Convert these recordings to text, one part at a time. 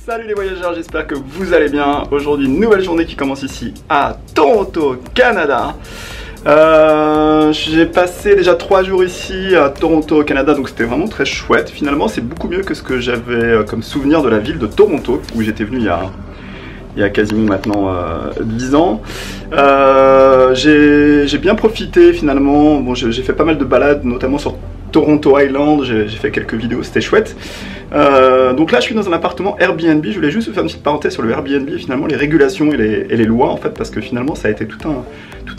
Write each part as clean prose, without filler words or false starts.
Salut les voyageurs, j'espère que vous allez bien. Aujourd'hui, une nouvelle journée qui commence ici à Toronto, Canada. J'ai passé déjà 3 jours ici à Toronto, Canada, donc c'était vraiment très chouette. Finalement, c'est beaucoup mieux que ce que j'avais comme souvenir de la ville de Toronto, où j'étais venu il y a quasiment maintenant 10 ans. J'ai bien profité finalement. Bon, j'ai fait pas mal de balades, notamment sur Toronto Island, j'ai fait quelques vidéos, c'était chouette. Donc là je suis dans un appartement Airbnb. Je voulais juste vous faire une petite parenthèse sur le Airbnb, finalement les régulations et les lois en fait, parce que finalement ça a été tout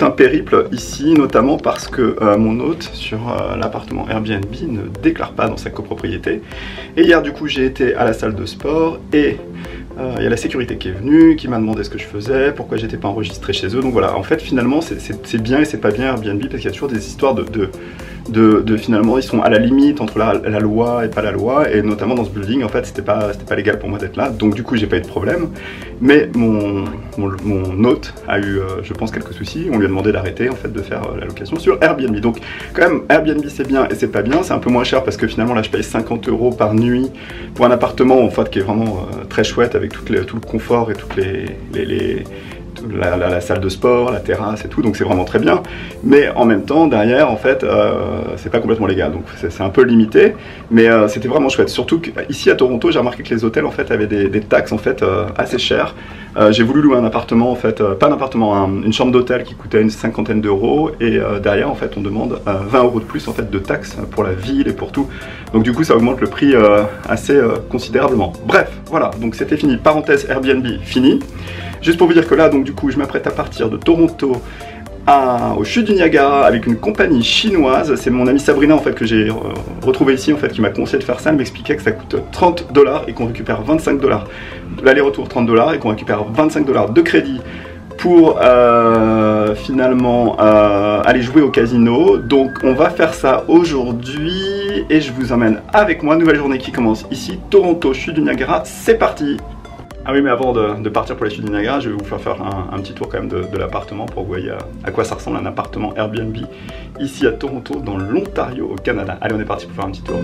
un périple ici, notamment parce que mon hôte sur l'appartement Airbnb ne déclare pas dans sa copropriété. Et hier du coup j'ai été à la salle de sport et il y a la sécurité qui est venue, qui m'a demandé ce que je faisais, pourquoi j'étais pas enregistré chez eux. Donc voilà, en fait finalement c'est bien et c'est pas bien Airbnb, parce qu'il y a toujours des histoires de finalement ils sont à la limite entre la loi et pas la loi, et notamment dans ce building en fait c'était pas légal pour moi d'être là, donc du coup j'ai pas eu de problème. Mais mon hôte a eu je pense quelques soucis, on lui a demandé d'arrêter en fait de faire la location sur Airbnb. Donc quand même Airbnb c'est bien et c'est pas bien, c'est un peu moins cher parce que finalement là je paye 50 € par nuit pour un appartement en fait qui est vraiment très chouette, avec tout le confort et toutes la salle de sport, la terrasse et tout, donc c'est vraiment très bien. Mais en même temps derrière en fait c'est pas complètement légal, donc c'est un peu limité, mais c'était vraiment chouette. Surtout qu'ici à Toronto j'ai remarqué que les hôtels en fait avaient des taxes en fait assez chères. J'ai voulu louer un appartement en fait, pas un appartement, une chambre d'hôtel qui coûtait une 50aine d'euros, et derrière en fait on demande 20 € de plus en fait de taxes pour la ville et pour tout, donc du coup ça augmente le prix assez considérablement. Bref voilà, donc c'était fini, parenthèse Airbnb fini. Juste pour vous dire que là, donc du coup, je m'apprête à partir de Toronto aux chutes du Niagara avec une compagnie chinoise. C'est mon amie Sabrina en fait que j'ai retrouvée ici en fait, qui m'a conseillé de faire ça. Elle m'expliquait que ça coûte 30 $ et qu'on récupère 25 $. L'aller-retour 30 $ et qu'on récupère 25 $ de crédit pour finalement aller jouer au casino. Donc on va faire ça aujourd'hui et je vous emmène avec moi. Nouvelle journée qui commence ici, Toronto, chute du Niagara, c'est parti. Ah oui, mais avant de partir pour les chutes du Niagara, je vais vous faire un petit tour quand même de l'appartement pour que vous voyez à quoi ça ressemble un appartement Airbnb ici à Toronto, dans l'Ontario, au Canada. Allez, on est parti pour faire un petit tour.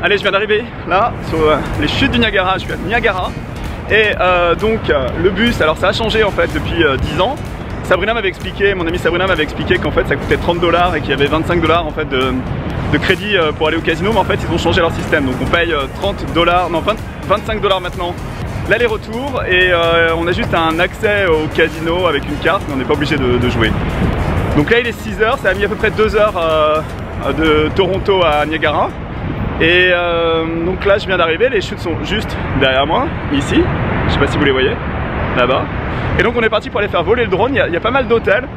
allez, je viens d'arriver là sur les chutes du Niagara, je suis à Niagara. Et donc le bus, alors ça a changé en fait depuis 10 ans. Sabrina m'avait expliqué, mon amie Sabrina m'avait expliqué qu'en fait ça coûtait 30 $ et qu'il y avait 25 $ en fait de crédit pour aller au casino, mais en fait ils ont changé leur système. Donc on paye 30 $, non 25 $ maintenant l'aller-retour et on a juste un accès au casino avec une carte, mais on n'est pas obligé de jouer. Donc là il est 6 h, ça a mis à peu près 2 heures de Toronto à Niagara. Et donc là je viens d'arriver, les chutes sont juste derrière moi, ici, je sais pas si vous les voyez, là-bas. Et donc on est parti pour aller faire voler le drone, il y a pas mal d'hôtels.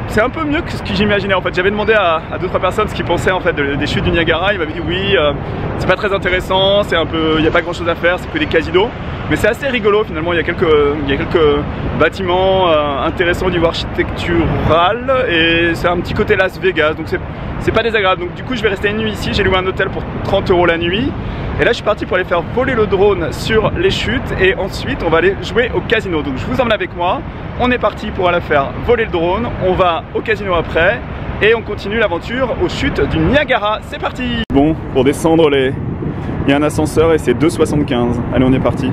C'est un peu mieux que ce que j'imaginais en fait. J'avais demandé à 2-3 personnes ce qu'ils pensaient en fait des chutes du Niagara. Ils m'avaient dit oui, c'est pas très intéressant, c'est un peu, il n'y a pas grand chose à faire, c'est que des casinos. Mais c'est assez rigolo finalement, il y a quelques bâtiments intéressants au niveau architectural et c'est un petit côté Las Vegas, donc c'est pas désagréable. Donc du coup je vais rester une nuit ici, j'ai loué un hôtel pour 30 € la nuit. Et là je suis parti pour aller faire voler le drone sur les chutes et ensuite on va aller jouer au casino. Donc je vous emmène avec moi, on est parti pour aller faire voler le drone, on va au casino après et on continue l'aventure aux chutes du Niagara. C'est parti! Bon, pour descendre il y a un ascenseur et c'est 2,75. Allez, on est parti.